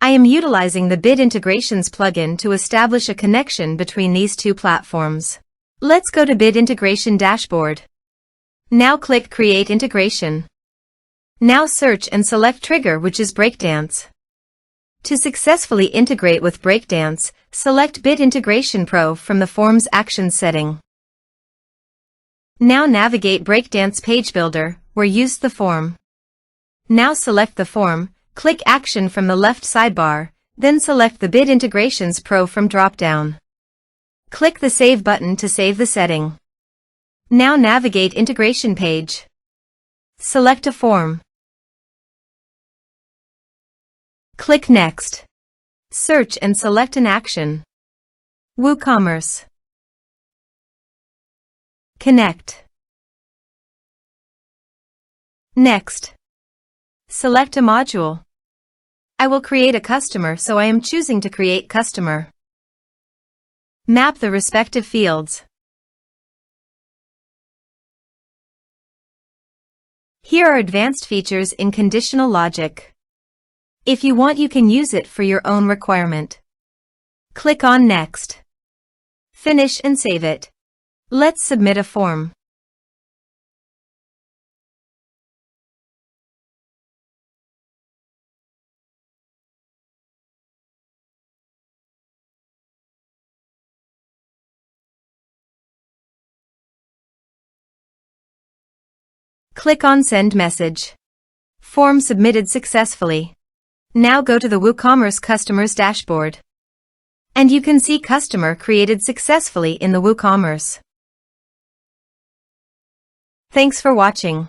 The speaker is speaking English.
I am utilizing the Bit Integrations plugin to establish a connection between these two platforms. Let's go to Bit Integration Dashboard. Now click Create Integration. Now search and select Trigger, which is Breakdance. To successfully integrate with Breakdance, select Bit Integration Pro from the Forms Actions setting. Now navigate Breakdance Page Builder, where use the form. Now select the form, click Action from the left sidebar, then select the Bit Integrations Pro from drop-down. Click the Save button to save the setting. Now navigate Integration Page. Select a form. Click Next. Search and select an action. WooCommerce. Connect. Next. Select a module. I will create a customer, so I am choosing to create customer. Map the respective fields. Here are advanced features in conditional logic. If you want, you can use it for your own requirement. Click on Next. Finish and save it. Let's submit a form. Click on Send Message. Form submitted successfully. Now go to the WooCommerce Customers dashboard. And you can see customer created successfully in the WooCommerce. Thanks for watching.